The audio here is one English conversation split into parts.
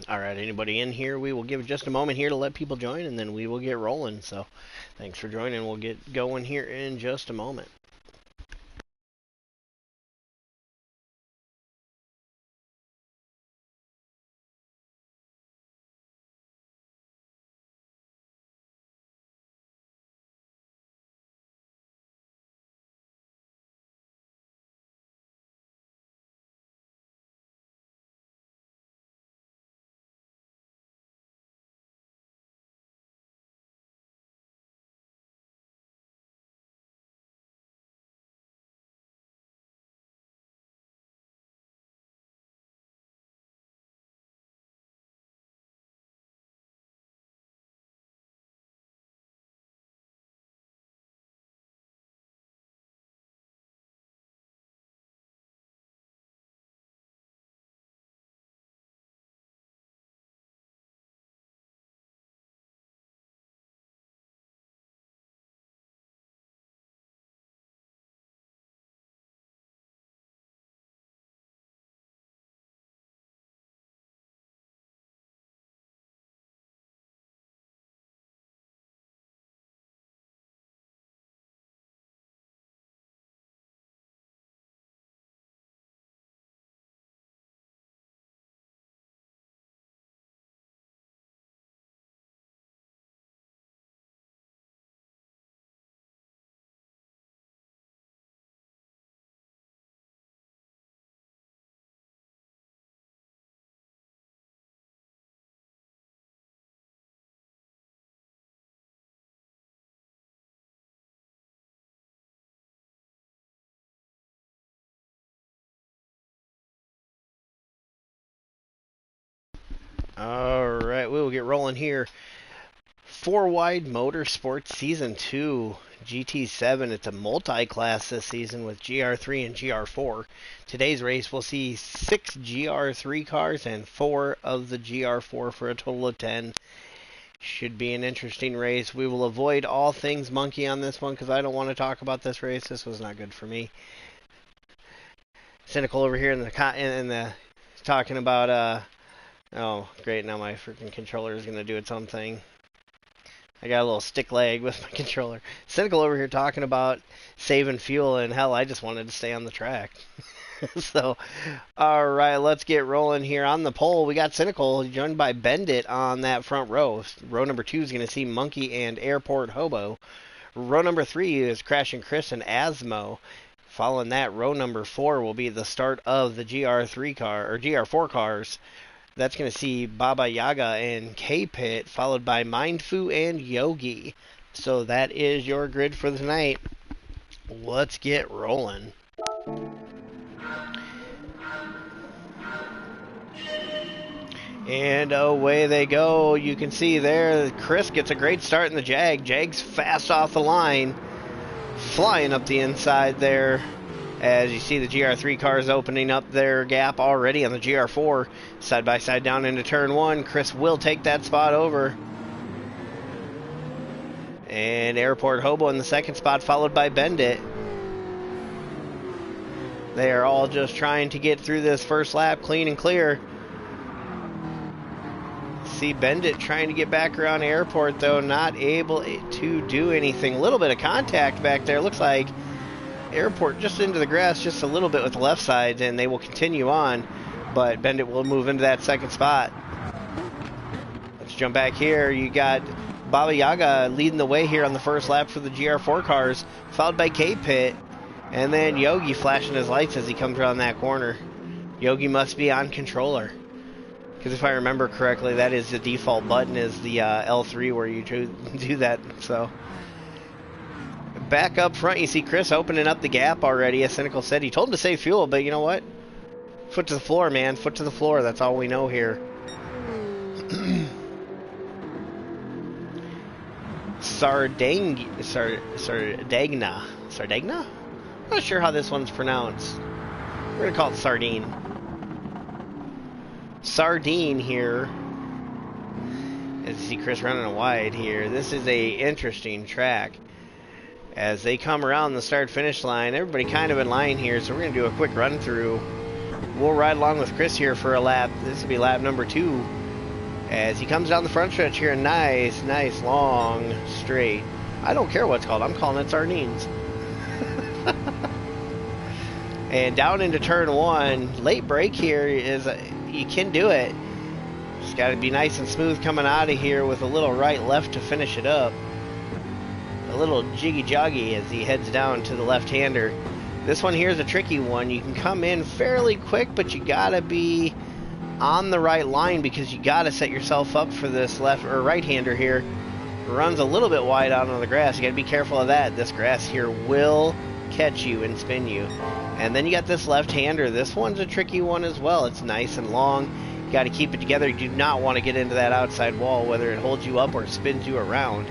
All right, anybody in here? We will give just a moment here to let people join, and then we will get rolling. So thanks for joining. We'll get going here in just a moment. All right, we will get rolling here. 4-Wide Motorsports Season 2, GT7. It's a multi-class this season with Gr3 and Gr4. Today's race will see 6 Gr3 cars and 4 of the Gr4 for a total of 10. Should be an interesting race. We will avoid all things monkey on this one because I don't want to talk about this race. This was not good for me. Cynical over here in the talking about oh great, now my freaking controller is gonna do its own thing. I got a little stick lag with my controller. Cynical over here talking about saving fuel, and hell, I just wanted to stay on the track. So, all right, let's get rolling here. On the pole, we got Cynical, joined by Bendit on that front row. Row number 2 is going to see Monkey and Airport Hobo. Row number 3 is Crashing Chris and Asmo. Following that, row number 4 will be the start of the Gr3 car, or Gr4 cars. That's going to see Baba Yaga and K-Pit, followed by Mindfu and Yogi. So that is your grid for tonight. Let's get rolling. And away they go. You can see there, Chris gets a great start in the Jag. Jag's fast off the line, flying up the inside there. As you see the Gr3 cars opening up their gap already on the Gr4. Side by side down into turn 1. Chris will take that spot over. And Airport Hobo in the second spot, followed by Bendit. They are all just trying to get through this first lap clean and clear. See Bendit trying to get back around Airport, though, not able to do anything. A little bit of contact back there. Looks like Airport just into the grass just a little bit with the left side, and they will continue on, but Bendit will move into that second spot. Let's jump back here. You got Baba Yaga leading the way here on the first lap for the Gr4 cars, followed by K-Pit, and then Yogi flashing his lights as he comes around that corner. Yogi must be on controller, because if I remember correctly, that is the default button, is the L3 where you do that. So back up front, you see Chris opening up the gap already. As Cynical said, he told him to save fuel, but you know what? Foot to the floor, man. Foot to the floor. That's all we know here. Sardenga? Sardenga? I'm not sure how this one's pronounced. We're going to call it Sardine. Sardine here. As you see Chris running a wide here. This is a interesting track. As they come around the start-finish line, everybody kind of in line here, so we're going to do a quick run-through. We'll ride along with Chris here for a lap. This will be lap number 2 As he comes down the front stretch here, nice, long straight. I don't care what it's called. I'm calling it sardines. And down into turn 1. Late break here is, you can do it. Just got to be nice and smooth coming out of here with a little right-left to finish it up. A little jiggy-joggy as he heads down to the left-hander. This one here is a tricky one. You can come in fairly quick, but you got to be on the right line because you got to set yourself up for this left or right-hander here. Runs a little bit wide out on the grass. You got to be careful of that. This grass here will catch you and spin you. And then you got this left-hander. This one's a tricky one as well. It's nice and long. You got to keep it together. You do not want to get into that outside wall, whether it holds you up or spins you around.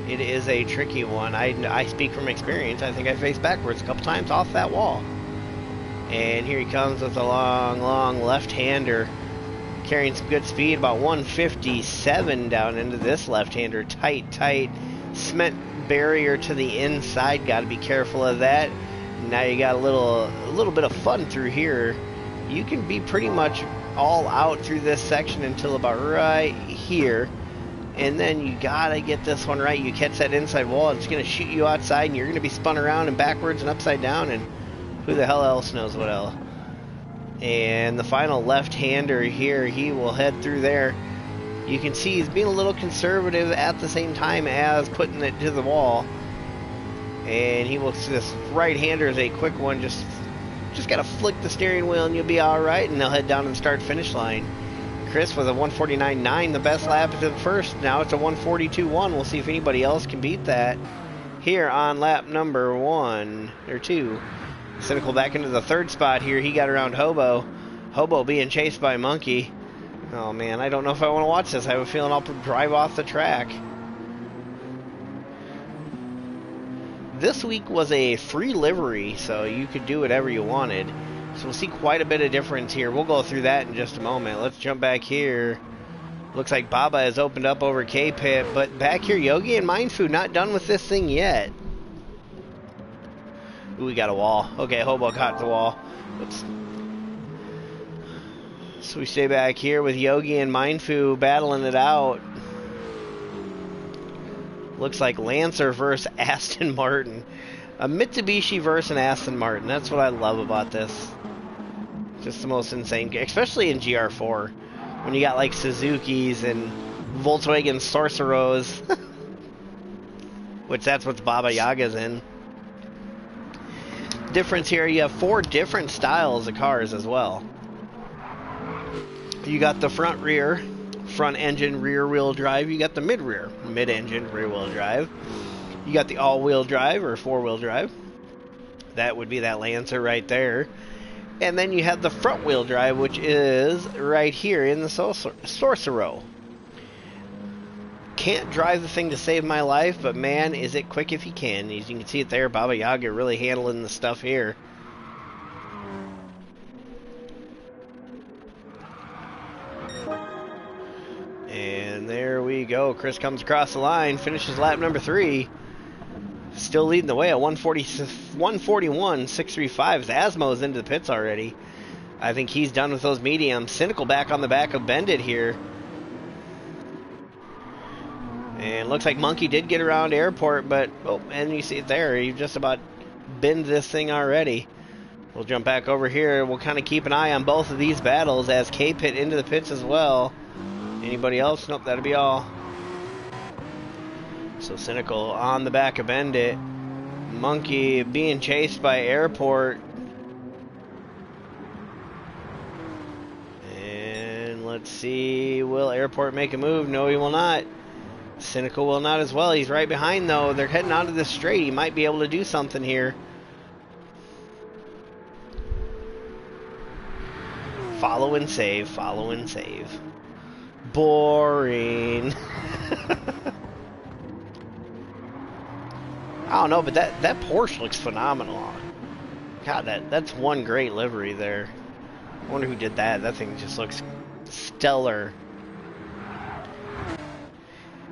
It is a tricky one. I speak from experience. I think I faced backwards a couple times off that wall. And here he comes with a long left-hander. Carrying some good speed, about 157 down into this left-hander. Tight cement barrier to the inside. Got to be careful of that. Now you got a little bit of fun through here. You can be pretty much all out through this section until about right here. And then you gotta get this one right. You catch that inside wall, it's gonna shoot you outside, and you're gonna be spun around and backwards and upside down, and who the hell else knows what else. And the final left-hander here, he will head through there. You can see he's being a little conservative at the same time as putting it to the wall. And he will, this right-hander is a quick one, just gotta flick the steering wheel and you'll be alright, and they'll head down and start finish line. Chris with a 149.9, the best lap to the first. Now it's a 142.1. We'll see if anybody else can beat that here on lap number 1 or 2. Cynical back into the third spot here. He got around Hobo. Hobo being chased by Monkey. Oh man, I don't know if I want to watch this. I have a feeling I'll drive off the track. This week was a free livery, so you could do whatever you wanted. So we'll see quite a bit of difference here. We'll go through that in just a moment. Let's jump back here. Looks like Baba has opened up over K-Pit, but back here, Yogi and Mindfood not done with this thing yet. Ooh, we got a wall. Okay, Hobo caught the wall. Oops. So we stay back here with Yogi and Mindfood battling it out. Looks like Lancer versus Aston Martin. A Mitsubishi versus an Aston Martin. That's what I love about this. Just the most insane, especially in Gr4, when you got like Suzuki's and Volkswagen Sorceros, which that's what Baba Yaga's in. Difference here, you have 4 different styles of cars as well. You got the front engine rear wheel drive. You got the mid engine rear wheel drive. You got the all wheel drive or 4-wheel drive. That would be that Lancer right there. And then you have the front wheel drive, which is right here in the Sorcero. Can't drive the thing to save my life, but man, is it quick if you can. As you can see it there, Baba Yaga really handling the stuff here. And there we go. Chris comes across the line, finishes lap number 3. Still leading the way at 141.635. Asmo's into the pits already. I think he's done with those mediums. Cynical back on the back of Bendit here. And looks like Monkey did get around Airport, but, oh, and you see it there. He just about bent this thing already. We'll jump back over here. We'll kind of keep an eye on both of these battles as K-Pit into the pits as well. Anybody else? Nope, that'll be all. So Cynical on the back of Bendit. Monkey being chased by Airport. And let's see, will Airport make a move? No, he will not. Cynical will not as well. He's right behind though. They're heading out of this straight. He might be able to do something here. Follow and save, follow and save. Boring. I don't know, but that Porsche looks phenomenal. God, that's one great livery there. I wonder who did that. That thing just looks stellar.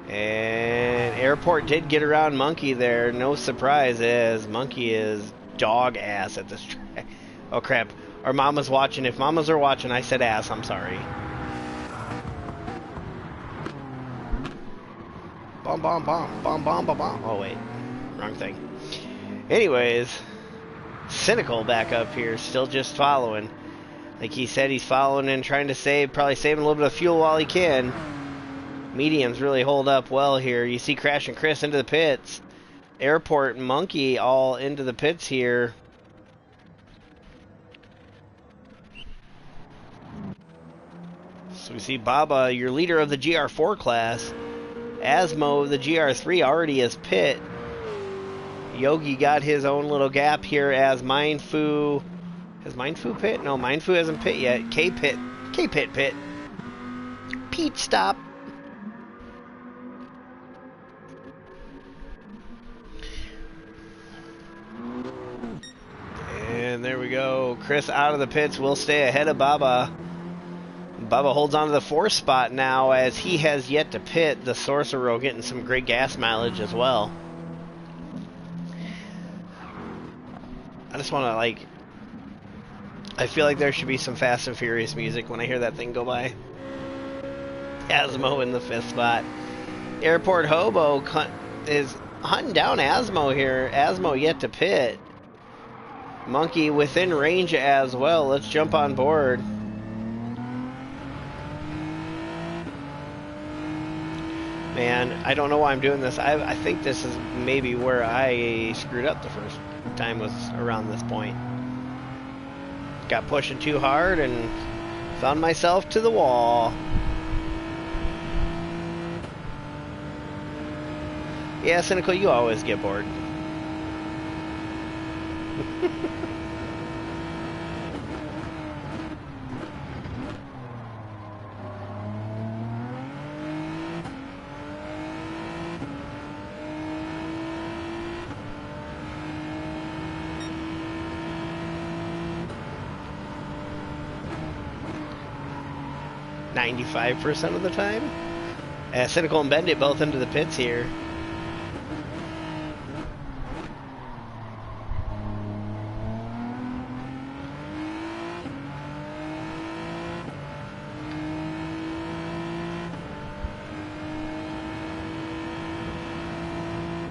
And Airport did get around Monkey there. No surprise, as Monkey is dog ass at this track. Oh crap. Our mamas watching. If mamas are watching, I said ass. I'm sorry. Bomb, bomb, bomb, bomb, bomb, bomb, bomb. Oh, wait. Wrong thing. Anyways, Cynical back up here, still just following. Like he said, he's following and trying to save, probably saving a little bit of fuel while he can. Mediums really hold up well here. You see Crash and Chris into the pits. Airport and Monkey all into the pits here. So we see Baba, your leader of the Gr4 class. Asmo, the Gr3, already is pit. Yogi got his own little gap here as Mindfu. Has Mindfu pit? No, Mindfu hasn't pit yet. K-pit. K-pit pit. Pete stop. And there we go. Chris out of the pits will stay ahead of Baba. Baba holds on to the 4th spot now as he has yet to pit. The Sorcerer getting some great gas mileage as well. I just want to, like... I feel like there should be some Fast and Furious music when I hear that thing go by. Asmo in the 5th spot. Airport Hobo is hunting down Asmo here. Asmo yet to pit. Monkey within range as well. Let's jump on board. Man, I don't know why I'm doing this. I think this is maybe where I screwed up the first time was around this point. Got pushing too hard and found myself to the wall. Yeah, Cynical, you always get bored. 95% of the time. Cynical and Bendit both into the pits here.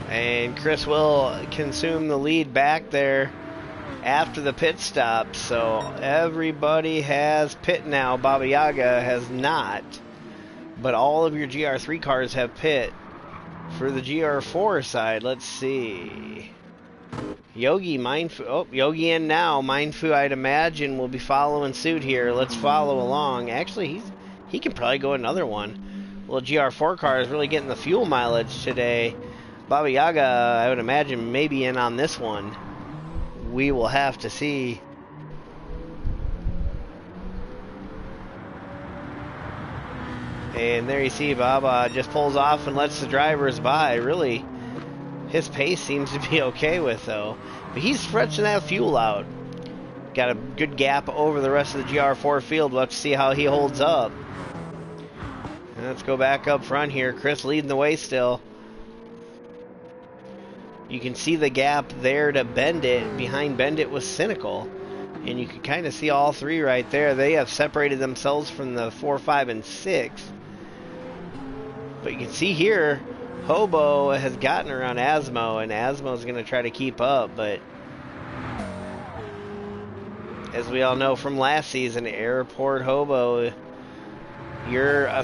And Chris will consume the lead back there after the pit stop. So everybody has pit now. Baba Yaga has not. But all of your Gr3 cars have pit. For the Gr4 side, let's see. Yogi, Mindfu. Oh, Yogi in now. Mindfu, I'd imagine, will be following suit here. Let's follow along. Actually, he can probably go another one. Well, Gr4 car is really getting the fuel mileage today. Baba Yaga, I would imagine, maybe in on this one. We will have to see. And there you see Baba just pulls off and lets the drivers by. Really, his pace seems to be okay with, though. But he's stretching that fuel out. Got a good gap over the rest of the Gr4 field. We'll have to see how he holds up. And let's go back up front here. Chris leading the way still. You can see the gap there to Bendit. Behind Bendit was Cynical. And you can kind of see all three right there. They have separated themselves from the 4, 5, and 6. But you can see here, Hobo has gotten around Asmo, and Asmo is going to try to keep up. But as we all know from last season, Airport Hobo, you're a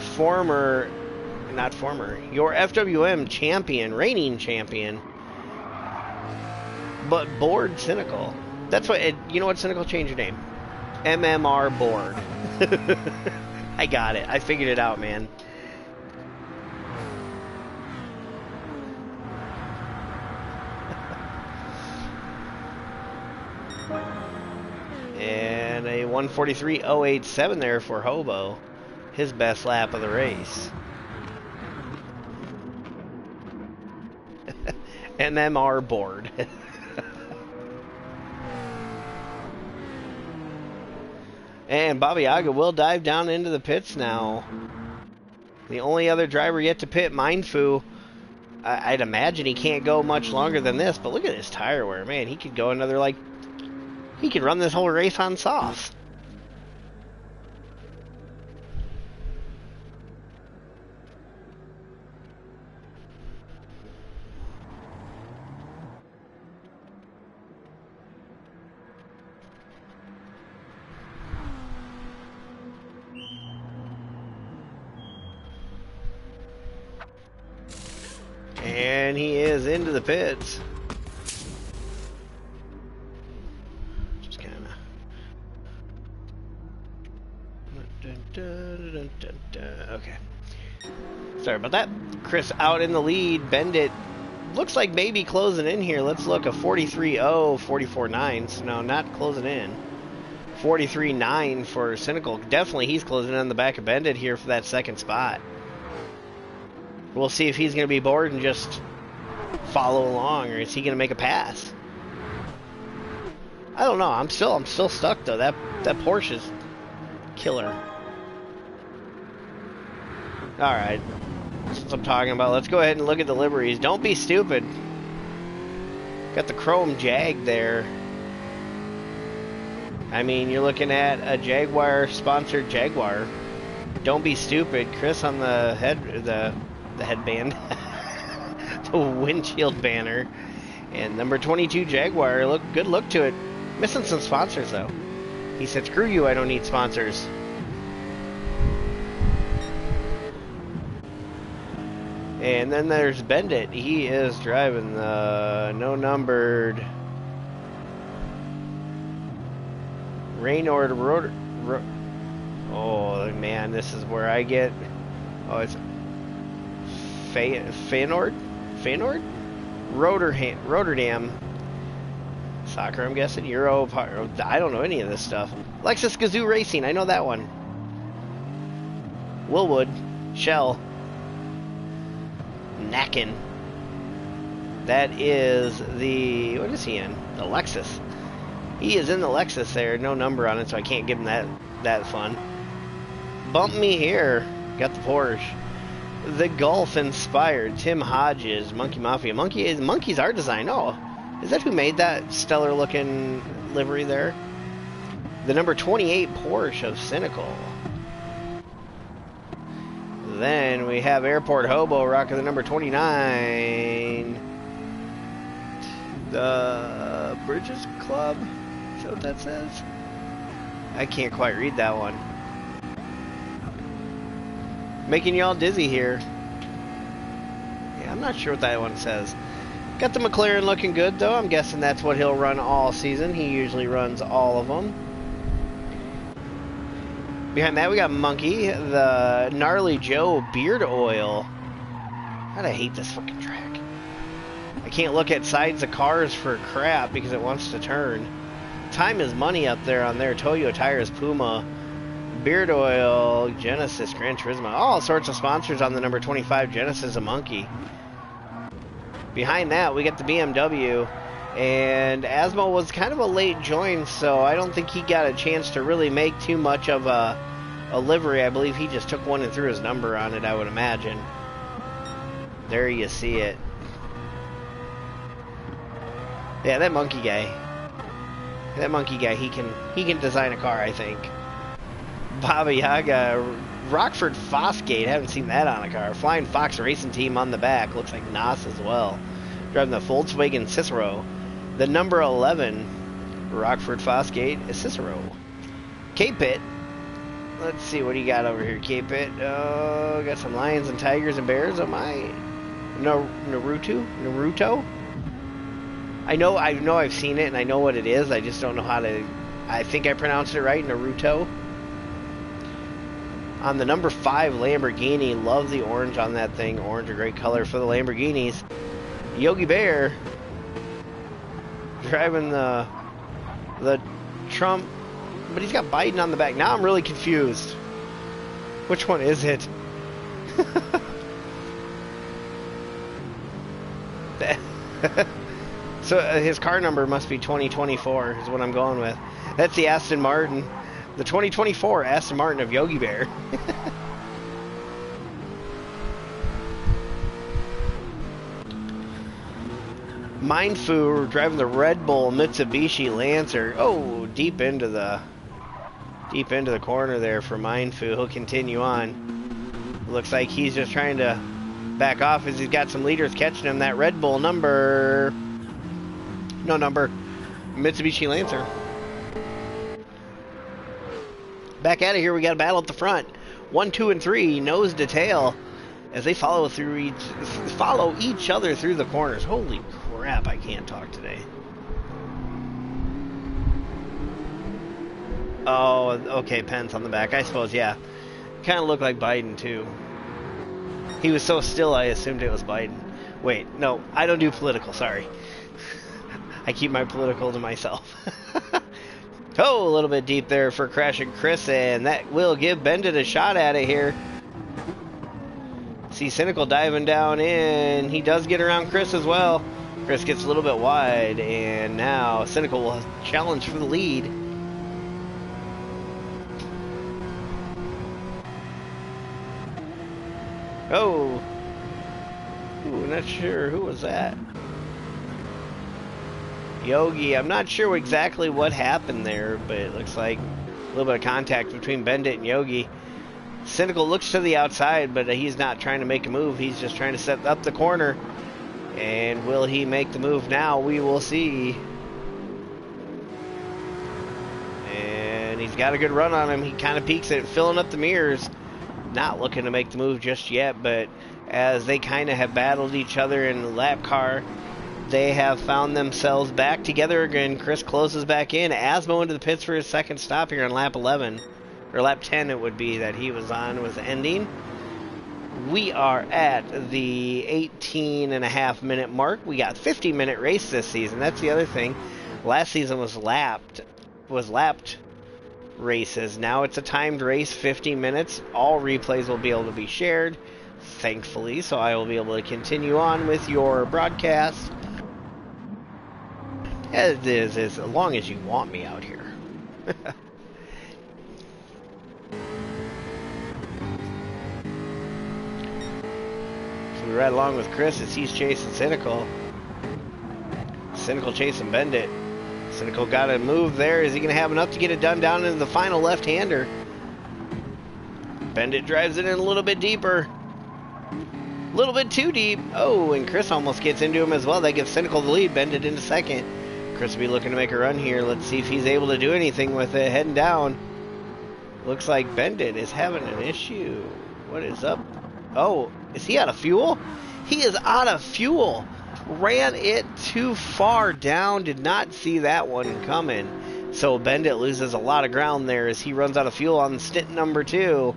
your FWM champion, reigning champion. But bored Cynical. That's what, you know what, Cynical, change your name. MMR bored. I got it. I figured it out, man. And a 143.087 there for Hobo. His best lap of the race. MMR bored. And Baba Yaga will dive down into the pits now. The only other driver yet to pit, Mindfu. I'd imagine he can't go much longer than this, but look at his tire wear. Man, he could go another, like, he could run this whole race on softs. And he is into the pits. Just kind of... Okay. Sorry about that. Chris out in the lead. Bendit looks like maybe closing in here. Let's look. A 43.0, 44.9. So no, not closing in. 43.9 for Cynical. Definitely he's closing in on the back of Bendit here for that second spot. We'll see if he's going to be bored and just follow along, or is he going to make a pass? I don't know. I'm still stuck though. That Porsche's killer. All right, that's what I'm talking about. Let's go ahead and look at the liveries. Don't be stupid. Got the chrome Jag there. I mean, you're looking at a Jaguar sponsored Jaguar. Don't be stupid. Chris on the headband, the windshield banner, and number 22 Jaguar. Good look to it. Missing some sponsors though. He said, "Screw you! I don't need sponsors." And then there's Bendit. He is driving the no-numbered Reynard Rotor. Oh man, this is where I get. Oh, it's Feyenoord? Rotterdam. Soccer, I'm guessing. Euro. I don't know any of this stuff. Lexus Gazoo Racing. I know that one. Willwood. Shell. Nacken. That is the... What is he in? The Lexus. He is in the Lexus there. No number on it, so I can't give him that fun. Bump me here. Got the Porsche. The Gulf Inspired. Tim Hodges. Monkey Mafia. Monkey's art design. Oh, is that who made that stellar looking livery there? The number 28 Porsche of Cynical. Then we have Airport Hobo rocking the number 29. The Bridges Club? Is that what that says? I can't quite read that one. Making y'all dizzy here. Yeah, I'm not sure what that one says. Got the McLaren looking good though. I'm guessing that's what he'll run all season. He usually runs all of them. Behind that we got Monkey, the Gnarly Joe Beard Oil. God, I hate this fucking track. I can't look at sides of cars for crap because it wants to turn. Time is money up there on their Toyo Tires, Puma, Beard Oil, Genesis, Gran Turismo. All sorts of sponsors on the number 25 Genesis of Monkey. Behind that we got the BMW. And Asmo was kind of a late join, so I don't think he got a chance to really make too much of a livery. I believe he just took one and threw his number on it, I would imagine. There you see it. Yeah, that monkey guy. He can design a car, I think. Baba Yaga, Rockford Fosgate. Haven't seen that on a car. Flying Fox Racing Team on the back. Looks like Nas as well. Driving the Volkswagen Cicero. The number 11, Rockford Fosgate, is Cicero. K-Pit. Let's see, what do you got over here, K-Pit? Oh, got some lions and tigers and bears on my... Naruto? I know I've seen it, and I know what it is. I just don't know how to... I think I pronounced it right, Naruto. On the number 5 Lamborghini, love the orange on that thing. Orange, a great color for the Lamborghinis. Yogi Bear... driving the Trump, but he's got Biden on the back. Now I'm really confused. Which one is it? So his car number must be 2024 is what I'm going with. That's the Aston Martin. The 2024 Aston Martin of Yogi Bear. Mindfu driving the Red Bull Mitsubishi Lancer. Oh, deep into the corner there for Mindfu. He'll continue on. Looks like he's just trying to back off as he's got some leaders catching him. That Red Bull number Mitsubishi Lancer. Back out of here, we got a battle at the front. 1, 2, and 3, nose to tail. as they follow each other through the corners. Holy crap, I can't talk today. Oh, okay, Pence on the back. I suppose, yeah. Kind of looked like Biden, too. He was so still, I assumed it was Biden. Wait, no, I don't do political, sorry. I keep my political to myself. Oh, a little bit deep there for crashing Chris, and that will give Bendit a shot at it here. See Cynical diving down in. He does get around Chris as well. Chris gets a little bit wide, and now Cynical will challenge for the lead. Oh. Ooh, not sure. Who was that? Yogi. I'm not sure exactly what happened there, but it looks like a little bit of contact between Bendit and Yogi. Cynical looks to the outside, but he's not trying to make a move. He's just trying to set up the corner. And will he make the move now? We will see. And he's got a good run on him. He kind of peeks it, filling up the mirrors. Not looking to make the move just yet, but as they kind of have battled each other in the lap car, they have found themselves back together again. Chris closes back in. Asmo into the pits for his second stop here on lap 11. Or lap 10 it would be that he was on with ending. We are at the 18.5 minute mark. We got 50-minute race this season. That's the other thing. Last season was lapped races. Now it's a timed race, 50 minutes. All replays will be able to be shared, thankfully, so I will be able to continue on with your broadcast. As long as you want me out here. So we ride along with Chris as he's chasing Cynical. Cynical chasing Bendit. Cynical got a move there. Is he going to have enough to get it done down into the final left-hander? Bendit drives it in a little bit deeper. A little bit too deep. Oh, and Chris almost gets into him as well. That gives Cynical the lead. Bendit into second. Chris will be looking to make a run here. Let's see if he's able to do anything with it. Heading down. Looks like Bendit is having an issue. What is up? Oh, is he out of fuel? He is out of fuel. Ran it too far down. Did not see that one coming. So Bendit loses a lot of ground there as he runs out of fuel on stint number 2.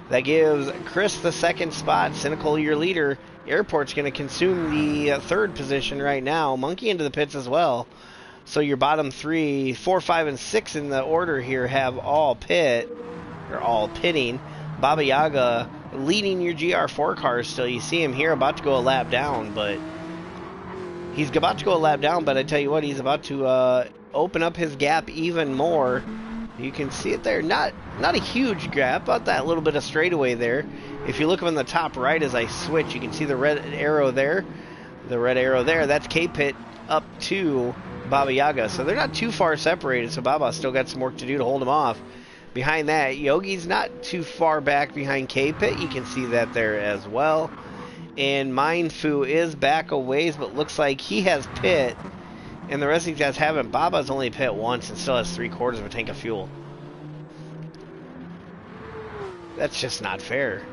That gives Chris the second spot. Cynical, your leader. Airport's going to consume the third position right now. Monkey into the pits as well. So your bottom 3, 4, 5, and 6 in the order here have all pitting. Baba Yaga leading your Gr4 cars still. You see him here about to go a lap down, but he's about to go a lap down, but I tell you what, he's about to open up his gap even more. You can see it there. Not a huge gap, but that little bit of straightaway there. If you look up in the top right as I switch, you can see the red arrow there. The red arrow there, that's K-Pit up to Baba Yaga. So they're not too far separated, so Baba still got some work to do to hold him off. Behind that, Yogi's not too far back behind K-Pit. You can see that there as well. And Mindfu is back a ways, but looks like he has pit. And the rest of these guys haven't. Baba's only pit once and still has 3/4 of a tank of fuel. That's just not fair.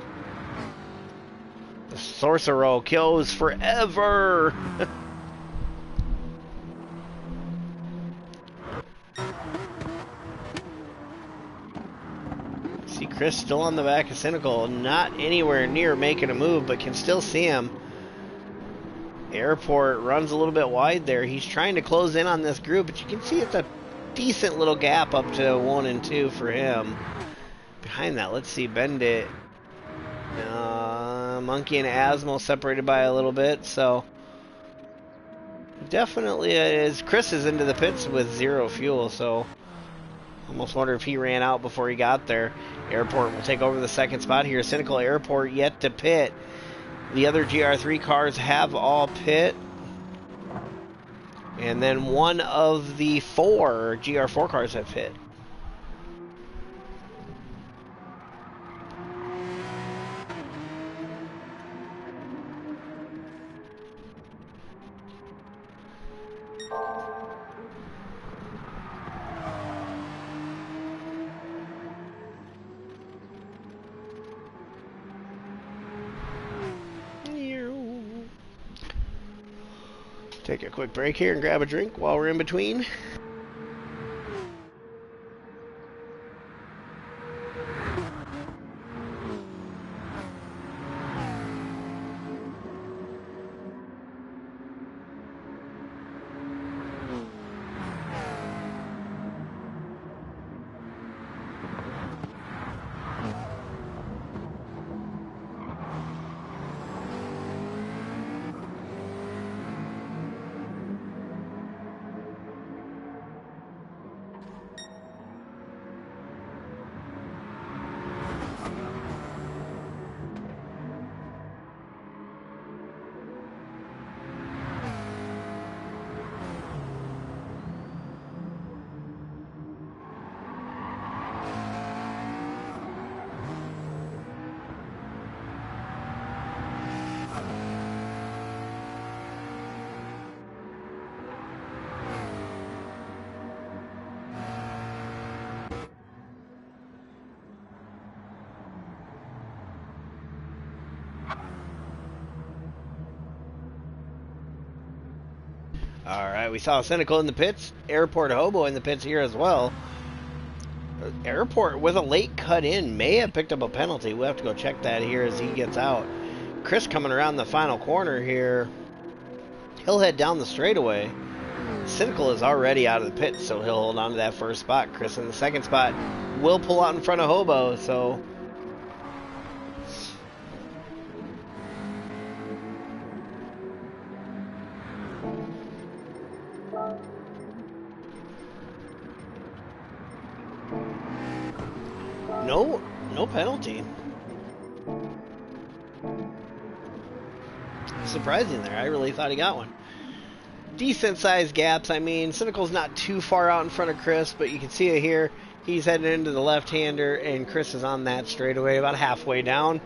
The Sorcerer kills forever. See Chris still on the back of Cynical. Not anywhere near making a move, but can still see him. Airport runs a little bit wide there. He's trying to close in on this group, but you can see it's a decent little gap up to 1 and 2 for him. Behind that, let's see Bendit. Monkey and Asmo separated by a little bit, so definitely is. Chris is into the pits with 0 fuel, so almost wonder if he ran out before he got there. Airport will take over the second spot here. Cynical Airport yet to pit. The other Gr3 cars have all pit. And then one of the 4 Gr4 cars have pit. Take a quick break here and grab a drink while we're in between. Alright, we saw Cynical in the pits, Airport Hobo in the pits here as well. Airport with a late cut in may have picked up a penalty. We'll have to go check that here as he gets out. Chris coming around the final corner here. He'll head down the straightaway. Cynical is already out of the pits, so he'll hold on to that first spot. Chris in the second spot will pull out in front of Hobo, so... No penalty. Surprising there. I really thought he got one. Decent sized gaps. I mean, Cynical's not too far out in front of Chris, but you can see it here. He's heading into the left-hander, and Chris is on that straightaway about halfway down.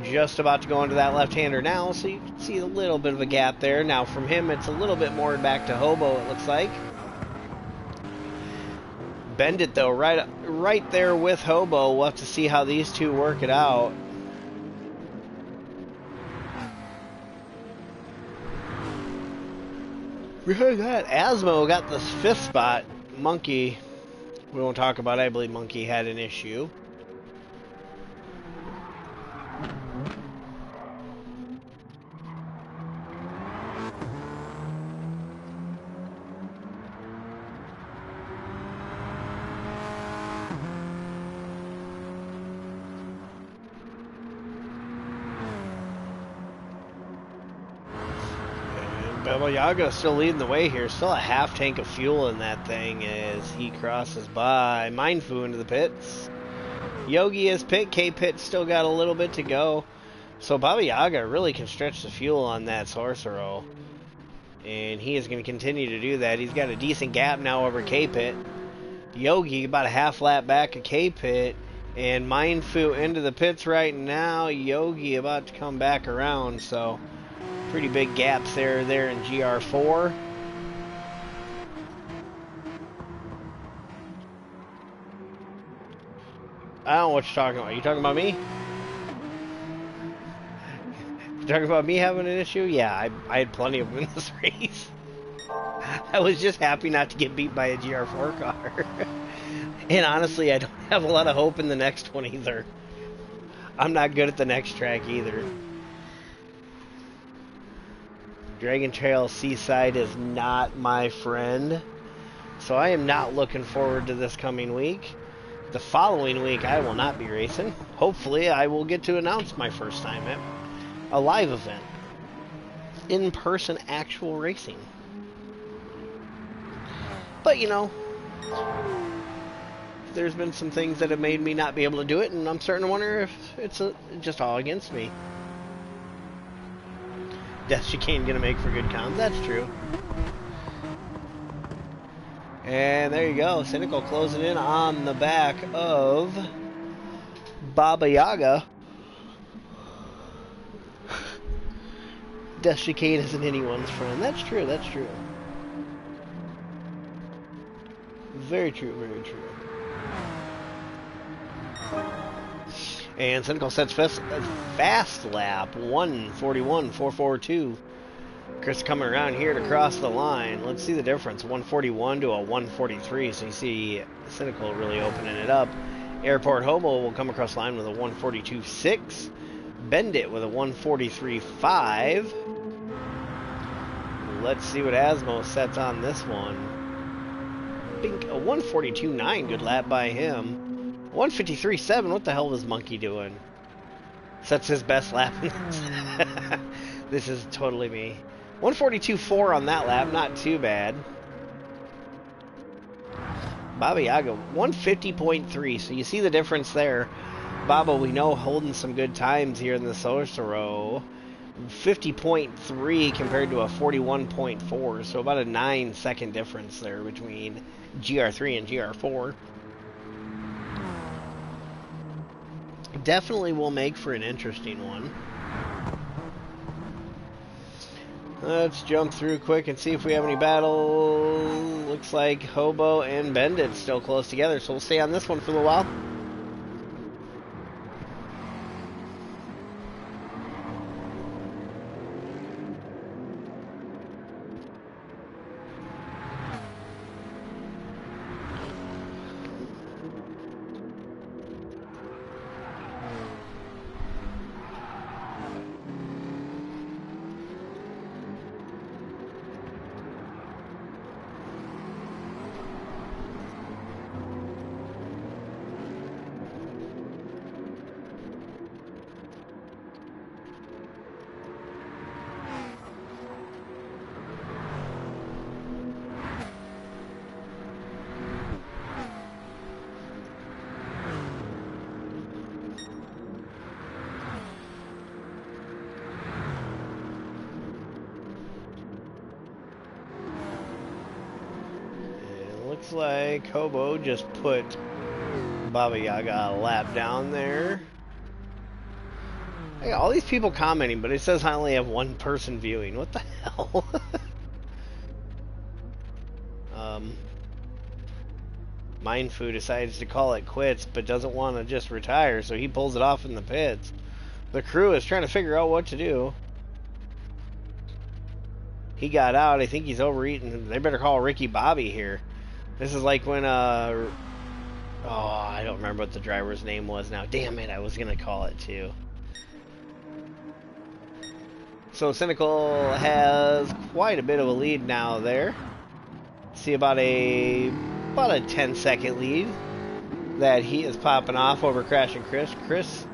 Just about to go into that left-hander now, so you can see a little bit of a gap there. Now from him, it's a little bit more back to Hobo, it looks like. Bend it though, right there with Hobo. We'll have to see how these two work it out. Behind that, Asmo got the 5th spot. Monkey, we won't talk about it. I believe Monkey had an issue. Baba Yaga still leading the way here. Still a half tank of fuel in that thing as he crosses by Mindfu into the pits. Yogi is pit. K-Pit still got a little bit to go. So Baba Yaga really can stretch the fuel on that Sorcero. And he is going to continue to do that. He's got a decent gap now over K-Pit. Yogi about a half lap back of K-Pit. And Mindfu into the pits right now. Yogi about to come back around. So... pretty big gaps there in Gr4. I don't know what you're talking about. You talking about me? You talking about me having an issue? Yeah, I had plenty of them in this race. I was just happy not to get beat by a Gr4 car. And honestly, I don't have a lot of hope in the next one either. I'm not good at the next track either. Dragon Trail Seaside is not my friend, so I am not looking forward to this coming week. The following week I will not be racing. Hopefully I will get to announce my first time at a live event. In-person actual racing. But you know, there's been some things that have made me not be able to do it, and I'm starting to wonder if it's just all against me. Death Chicane gonna make for good comms. That's true. And there you go. Cynical closing in on the back of Baba Yaga. Death Chicane isn't anyone's friend. That's true. That's true. Very true. Very true. And Cynical sets fast lap 1:41.442. Chris coming around here to cross the line. Let's see the difference. 141 to a 143. So you see Cynical really opening it up. Airport Hobo will come across the line with a 142.6. Bendit with a 143.5. Let's see what Asmo sets on this one. Bink, a 142.9. Good lap by him. 153.7. What the hell was Monkey doing? Sets his best lap. This is totally me. 142.4 on that lap, not too bad. Baba Yaga, 150.3, so you see the difference there. Baba, we know, holding some good times here in the social row. 50.3 compared to a 41.4, so about a 9-second difference there between Gr3 and Gr4. Definitely will make for an interesting one. Let's jump through quick and see if we have any battles. Looks like Hobo and Bendit still close together, so we'll stay on this one for a little while. Looks like Hobo just put Baba Yaga a lap down there. Hey, all these people commenting, but it says I only have one person viewing. What the hell? Mindfu decides to call it quits, but doesn't want to just retire, so he pulls it off in the pits. The crew is trying to figure out what to do. He got out. I think he's overeating. They better call Ricky Bobby here. This is like when, oh, I don't remember what the driver's name was now. Damn it, I was going to call it too. So Cynical has quite a bit of a lead now there. See about a 10-second lead that he is popping off over Crash and Chris. Chris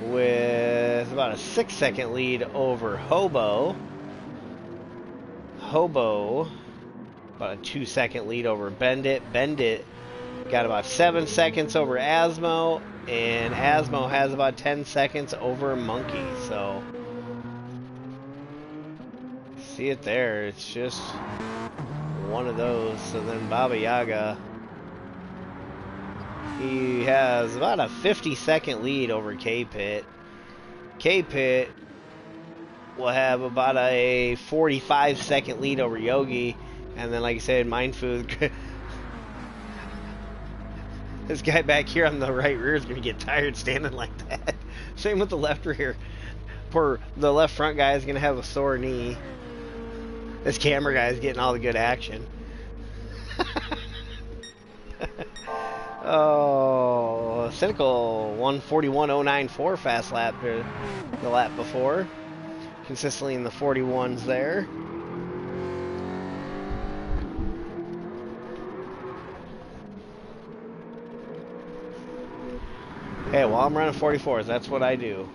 with about a 6-second lead over Hobo. Hobo about a 2-second lead over Bendit. Bendit got about 7 seconds over Asmo, and Asmo has about 10 seconds over Monkey. So see it there. It's just one of those. So then Baba Yaga, he has about a 50-second lead over K-Pit. K-Pit will have about a 45-second lead over Yogi. And then, like I said, Mindfood. This guy back here on the right rear is going to get tired standing like that. Same with the left rear. Poor the left front guy is going to have a sore knee. This camera guy is getting all the good action. Oh, Cynical 141.094 fast lap here, the lap before. Consistently in the 41s there. Hey, well, I'm running 44s. That's what I do.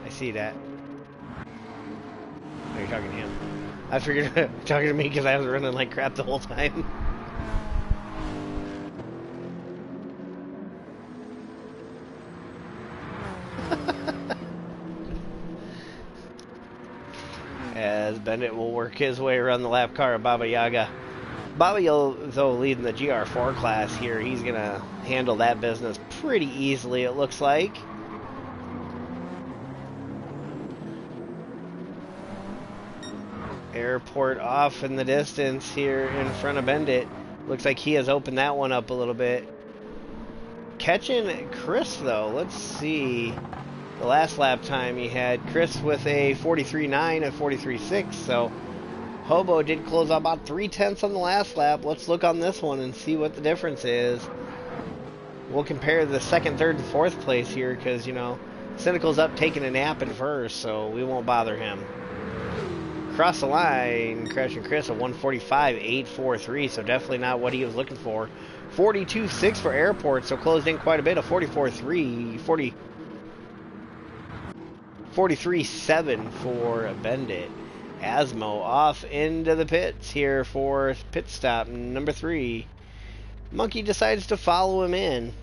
I see that. Oh, you're talking to him. I figured you're talking to me because I was running like crap the whole time. As Bennett will work his way around the lap car of Baba Yaga. Baba Yaga, though, leading the Gr4 class here, he's going to handle that business pretty easily, it looks like. Airport off in the distance here in front of Bendit. Looks like he has opened that one up a little bit. Catching Chris, though. Let's see. The last lap time he had Chris with a 43.9 and 43.6, so Hobo did close out about 3/10 on the last lap. Let's look on this one and see what the difference is. We'll compare the second, third, and fourth place here because, you know, Cynical's up taking a nap in first, so we won't bother him. Across the line, Crash and Chris, a 145.843, so definitely not what he was looking for. 42.6 for Airport, so closed in quite a bit, a 44.3, 43.7 for Bendit. Asmo off into the pits here for pit stop number 3. Monkey decides to follow him in.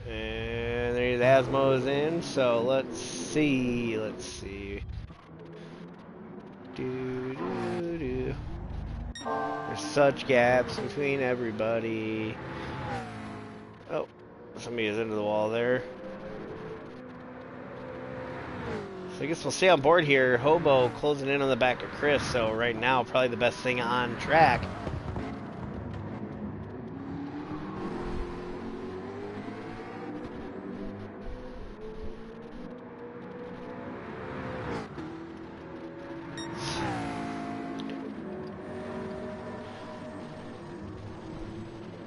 And there's Asmo's in, so let's see. There's such gaps between everybody. Oh, somebody is into the wall there. So I guess we'll stay on board here. Hobo closing in on the back of Chris, so right now probably the best thing on track.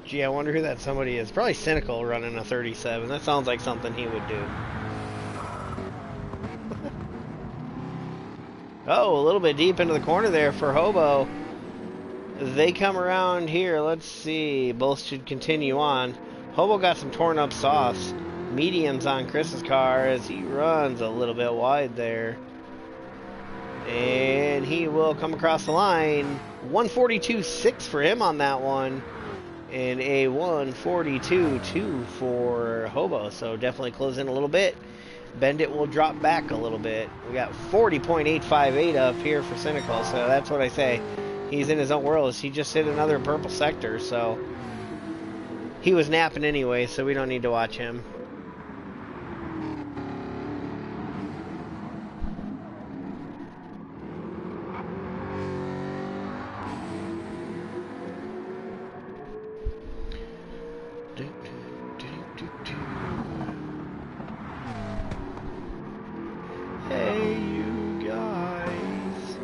Gee, I wonder who that somebody is. Probably Cynical running a 37. That sounds like something he would do. Oh, a little bit deep into the corner there for Hobo. They come around here. Let's see. Both should continue on. Hobo got some torn up softs. Mediums on Chris's car as he runs a little bit wide there. And he will come across the line. 142.6 for him on that one. And a 142.2 for Hobo, so definitely close in a little bit. Bendit will drop back a little bit. We got 40.858 up here for Cynical, so that's what I say. He's in his own world. He just hit another purple sector, so he was napping anyway, so we don't need to watch him. Hey, you guys.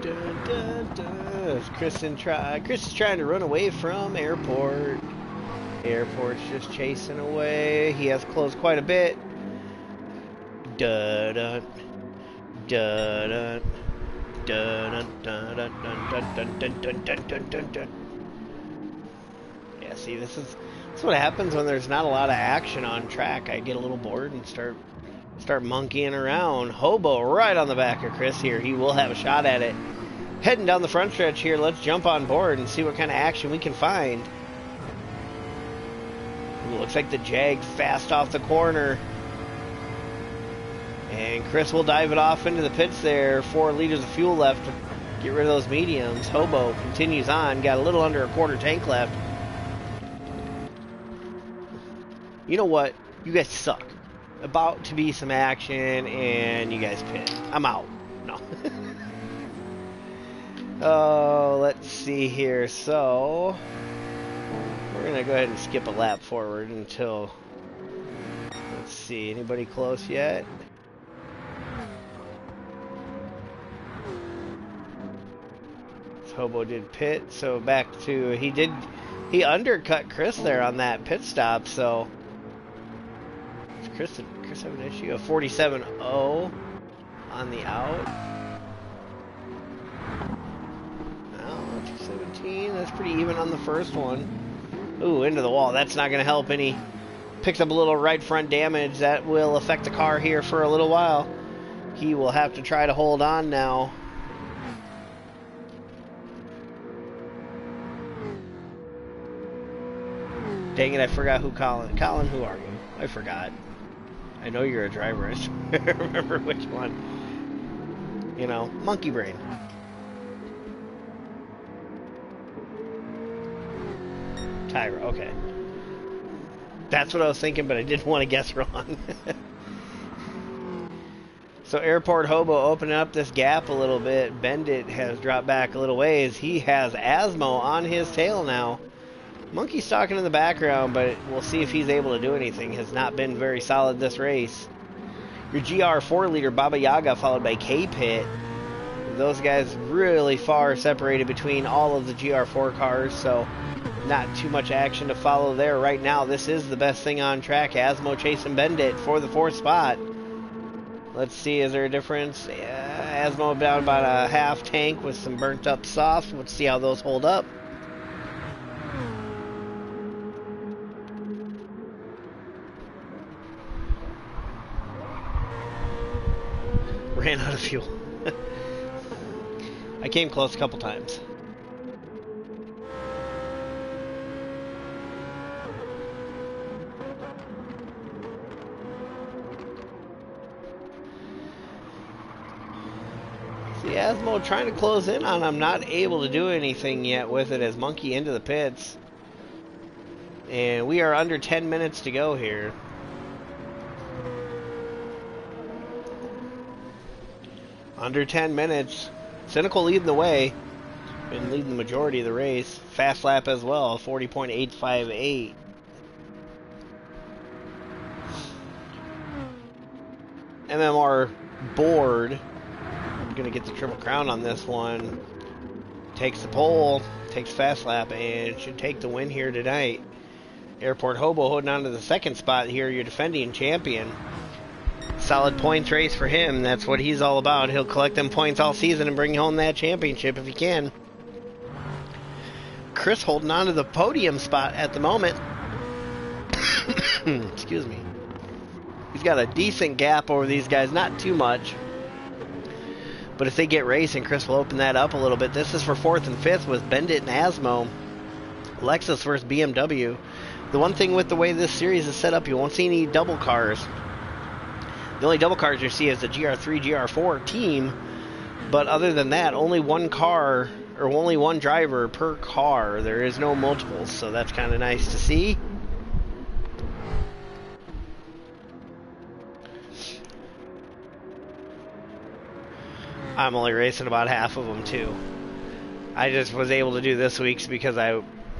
Dun, dun, dun. Chris is trying to run away from Airport. Airport's just chasing away. He has closed quite a bit. Dun, dun. Dun, dun, dun, dun, dun, dun, dun, dun, dun, dun, dun, dun, dun. Yeah, see, this is what happens when there's not a lot of action on track. I get a little bored and start monkeying around. Hobo right on the back of Chris here. He will have a shot at it. Heading down the front stretch here. Let's jump on board and see what kind of action we can find. Ooh, looks like the Jag fast off the corner. And Chris will dive it off into the pits there. 4 liters of fuel left to get rid of those mediums. Hobo continues on. Got a little under a quarter tank left. You know what? You guys suck. About to be some action, and you guys pit. I'm out. No. Oh, let's see here. So, we're going to go ahead and skip a lap forward until... Let's see. Anybody close yet? Hobo did pit, so back to he undercut Chris there on that pit stop, so did Chris have an issue? A 47.0 on the out. No, 217. That's pretty even on the first one. Ooh, into the wall. That's not going to help any. Picks up a little right front damage that will affect the car here for a little while. He will have to try to hold on now. Dang it, I forgot who Colin. Colin, who are you? I forgot. I know you're a driver. I just remember which one. You know, monkey brain. Tyra, okay. That's what I was thinking, but I didn't want to guess wrong. So Airport Hobo opening up this gap a little bit. Bendit has dropped back a little ways. He has Asmo on his tail now. Monkey's talking in the background, but we'll see if he's able to do anything. Has not been very solid this race. Your Gr4 leader, Baba Yaga, followed by K-Pit. Those guys really far separated between all of the Gr4 cars, so not too much action to follow there. Right now, this is the best thing on track. Asmo chasing Bendit for the 4th spot. Let's see, is there a difference? Asmo down about a half tank with some burnt up softs. Let's see how those hold up. Ran out of fuel. I came close a couple times. See, Asmo trying to close in on him, not able to do anything yet with it as Monkey into the pits. And we are under 10 minutes to go here. Under 10 minutes. Cynical leading the way. Been leading the majority of the race. Fast lap as well, 40.858. MMR board. I'm going to get the Triple Crown on this one. Takes the pole, takes fast lap, and should take the win here tonight. Airport Hobo holding on to the 2nd spot here, your defending champion. Solid points race for him. That's what he's all about. He'll collect them points all season and bring home that championship if he can. Chris holding on to the podium spot at the moment. Excuse me. He's got a decent gap over these guys. Not too much. But if they get racing, Chris will open that up a little bit. This is for 4th and 5th with Bendit and Asmo. Lexus versus BMW. The one thing with the way this series is set up, you won't see any double cars. The only double cars you see is the Gr3, Gr4 team, but other than that, only one car, or only one driver per car. There is no multiples, so that's kind of nice to see. I'm only racing about half of them, too. I just was able to do this week's because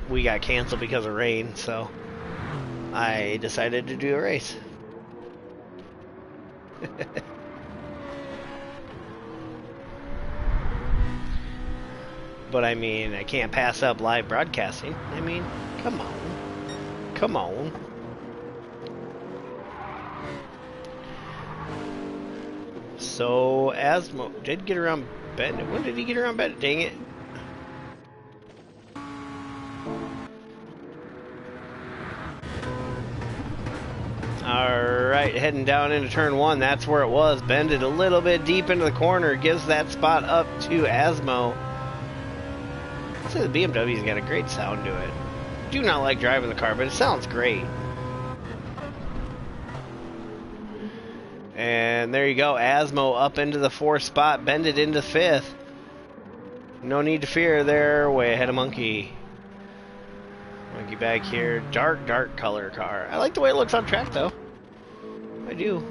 we got canceled because of rain, so I decided to do a race. But I mean, I can't pass up live broadcasting. I mean, come on. Come on. So, Asmo did get around Bendit. When did he get around Bendit? Dang it. Alright, heading down into turn 1. That's where it was. Bendit a little bit deep into the corner. Gives that spot up to Asmo. I'd say the BMW's got a great sound to it. Do not like driving the car, but it sounds great. And there you go. Asmo up into the 4th spot. Bendit into 5th. No need to fear there. Way ahead of Monkey. Monkey back here. Dark, dark color car. I like the way it looks on track, though. I do.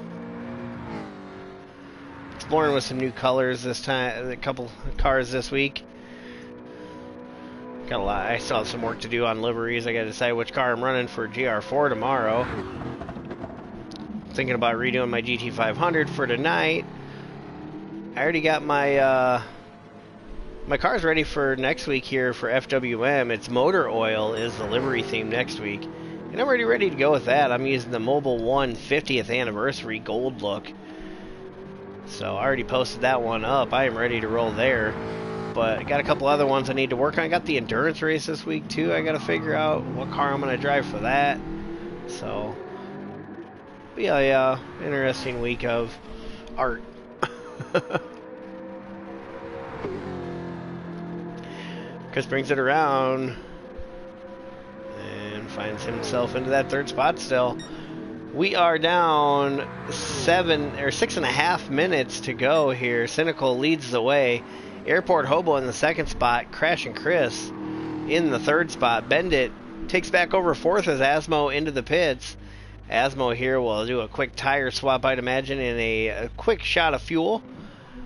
Exploring with some new colors this time. A couple cars this week. Got a lot. I still have some work to do on liveries. I got to decide which car I'm running for Gr4 tomorrow. Thinking about redoing my GT500 for tonight. I already got my my car's ready for next week here for FWM. It's motor oil is the livery theme next week. And I'm already ready to go with that. I'm using the Mobile One 50th anniversary gold look. So I already posted that one up. I am ready to roll there. But I got a couple other ones I need to work on. I got the endurance race this week too. I got to figure out what car I'm going to drive for that. So, but yeah, interesting week of art. Chris brings it around and finds himself into that 3rd spot still. We are down 6.5 minutes to go here. Cynical leads the way. Airport Hobo in the second spot. Crash and Chris in the third spot. Bendit takes back over fourth as Asmo into the pits. Asmo here will do a quick tire swap, I'd imagine, and a quick shot of fuel.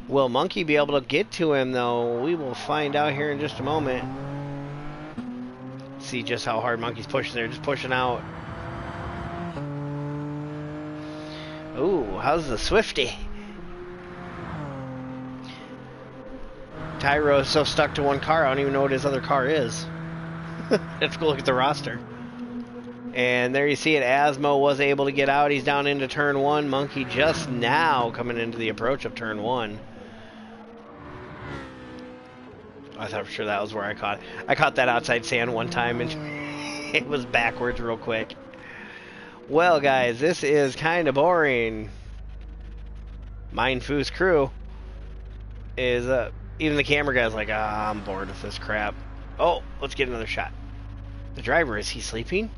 Will Monkey be able to get to him, though? We will find out here in just a moment. See just how hard Monkey's pushing there, just pushing out. Ooh, how's the Swifty? Tyro's so stuck to one car, I don't even know what his other car is. Let's go look at the roster. And there you see it, Asmo was able to get out. He's down into turn one. Monkey just now coming into the approach of turn one. I thought for sure that was where I caught it. I caught that outside sand one time and it was backwards real quick. Well, guys, this is kind of boring. Mindfoo's crew is even the camera guy's like, I'm bored with this crap. Oh, let's get another shot. The driver, is he sleeping?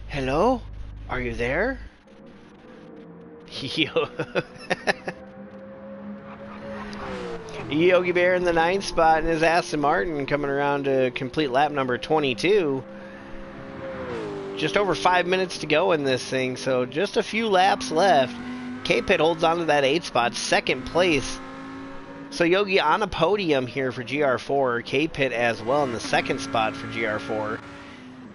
Hello? Are you there? Yogi Bear in the 9th spot and his Aston Martin coming around to complete lap number 22. Just over 5 minutes to go in this thing, so just a few laps left. K-Pit holds on to that 8th spot, second place. So Yogi on a podium here for Gr4. K-Pit as well in the second spot for Gr4.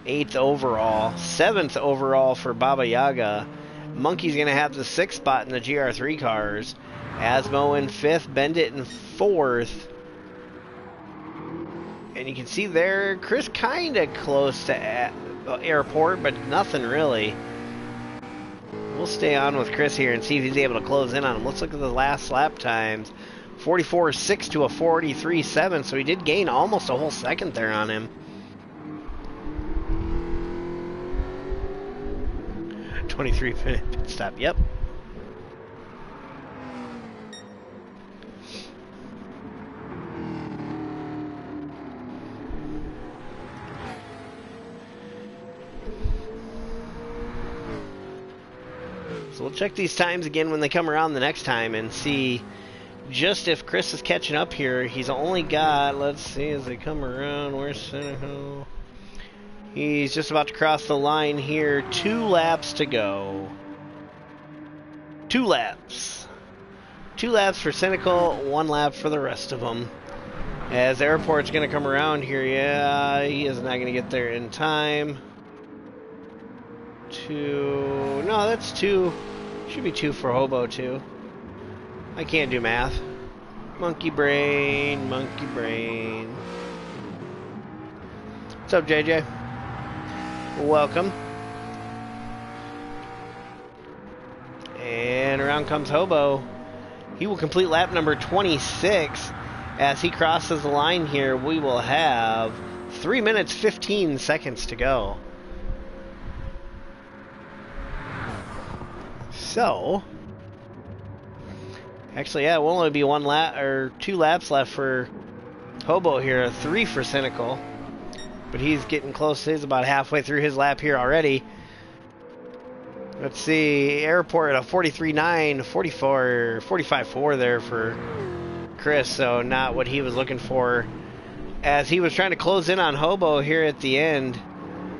8th overall. 7th overall for Baba Yaga. Monkey's going to have the 6th spot in the Gr3 cars. Asmo in 5th, Bendit in 4th. And you can see there, Chris kind of close to Airport, but nothing really. We'll stay on with Chris here and see if he's able to close in on him. Let's look at the last lap times. 44.6 to a 43.7, so he did gain almost a whole second there on him. 23-minute pit stop, yep. So we'll check these times again when they come around the next time and see just if Chris is catching up here. He's only got, let's see as they come around, where's Senegal? He's just about to cross the line here. 2 laps to go. 2 laps. 2 laps for Cynical, 1 lap for the rest of them. As Airport's going to come around here, yeah, he is not going to get there in time. 2, no, that's 2. Should be 2 for Hobo too. I can't do math. Monkey brain, monkey brain. What's up, JJ? Welcome. And around comes Hobo. He will complete lap number 26. As he crosses the line here, we will have 3 minutes 15 seconds to go. So, actually, yeah, it will only be 1 lap or 2 laps left for Hobo here, 3 for Cynical. But he's getting close. He's about halfway through his lap here already. Let's see, Airport at a 43.9, 44, 45.4 there for Chris, so not what he was looking for. As he was trying to close in on Hobo here at the end,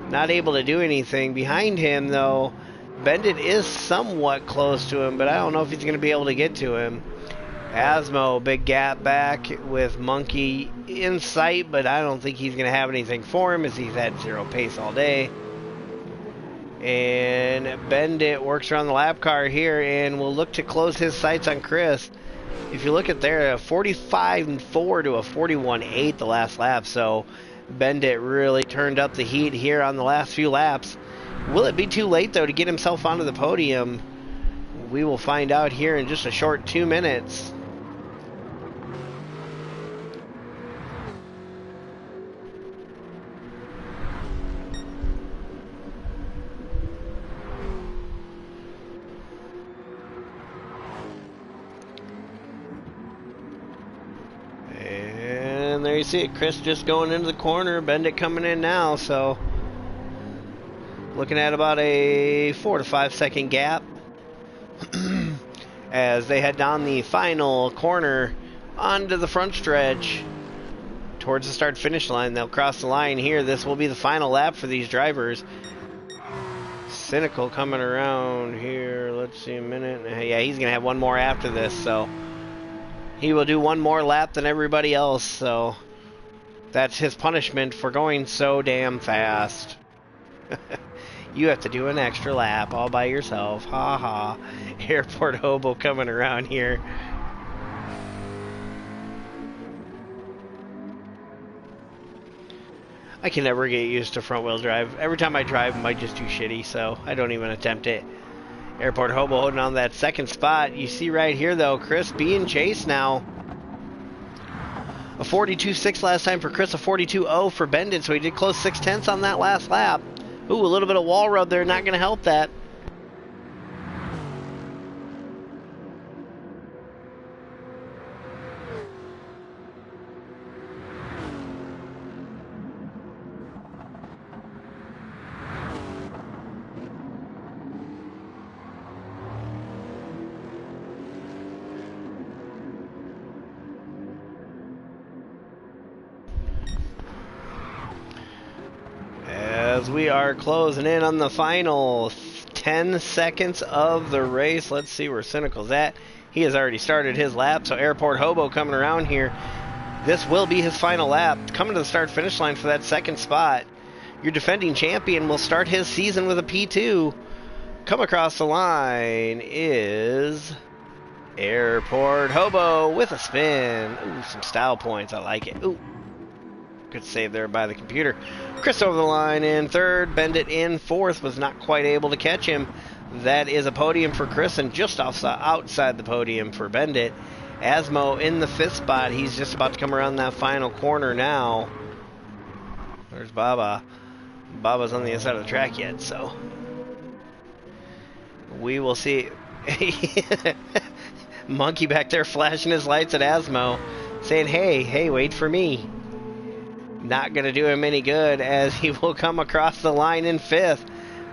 not able to do anything. Behind him, though, Bendit is somewhat close to him, but I don't know if he's going to be able to get to him. Asmo, big gap back with Monkey in sight, but I don't think he's going to have anything for him as he's had 0 pace all day. And Bendit works around the lap car here and will look to close his sights on Chris. If you look at there, a 45.4 to a 41.8 the last lap, so Bendit really turned up the heat here on the last few laps. Will it be too late, though, to get himself onto the podium? We will find out here in just a short 2 minutes. And there you see it, Chris just going into the corner, Bendit coming in now, so looking at about a 4 to 5 second gap. as they head down the final corner onto the front stretch towards the start-finish line. They'll cross the line here. This will be the final lap for these drivers. Cynical coming around here. Let's see a minute. Yeah, he's going to have one more after this, so he will do one more lap than everybody else, so that's his punishment for going so damn fast. You have to do an extra lap all by yourself. Ha ha. Airport hobo coming around here. I can never get used to front-wheel drive. Every time I drive, I might just do shitty, so I don't even attempt it. Airport hobo holding on that second spot. You see right here, though, Chris being chased now. A 42.6 last time for Chris, a 42.0 for Bendit, so he did close 6/10 on that last lap. Ooh, a little bit of wall rub there, not going to help that. As we are closing in on the final 10 seconds of the race. Let's see where Cynical's at. He has already started his lap, so Airport Hobo coming around here. This will be his final lap. Coming to the start-finish line for that second spot. Your defending champion will start his season with a P2. Come across the line is Airport Hobo with a spin. Ooh, some style points. I like it. Ooh. Good save there by the computer. Chris over the line in third. Bendit in fourth. Was not quite able to catch him. That is a podium for Chris and just outside the podium for Bendit. Asmo in the fifth spot. He's just about to come around that final corner now. There's Baba. Baba's on the inside of the track yet, so we will see. Monkey back there flashing his lights at Asmo, saying, hey, wait for me. Not going to do him any good as he will come across the line in fifth.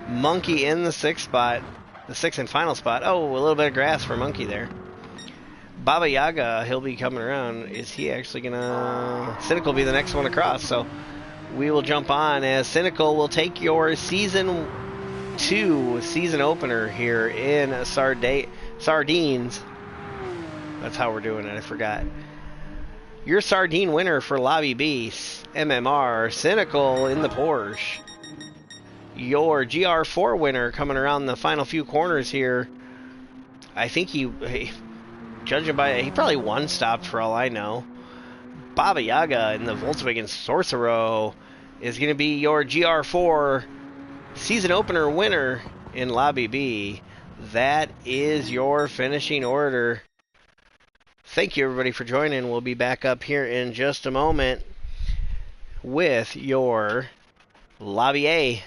Monkey in the sixth spot. The sixth and final spot. Oh, a little bit of grass for Monkey there. Baba Yaga, he'll be coming around. Is he actually going to... Cynical will be the next one across, so we will jump on as Cynical will take your Season 2 season opener here in Sardines. That's how we're doing it, I forgot. Your Sardine winner for Lobby B, MMR, Cynical in the Porsche. Your Gr4 winner coming around the final few corners here. I think judging by, he probably one-stopped for all I know. Baba Yaga in the Volkswagen Sorcero is going to be your Gr4 season opener winner in Lobby B. That is your finishing order. Thank you, everybody, for joining. We'll be back up here in just a moment with your Lobby A.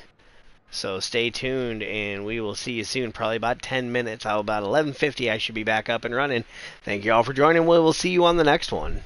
So stay tuned, and we will see you soon. Probably about 10 minutes. About 11:50, I should be back up and running. Thank you all for joining. We will see you on the next one.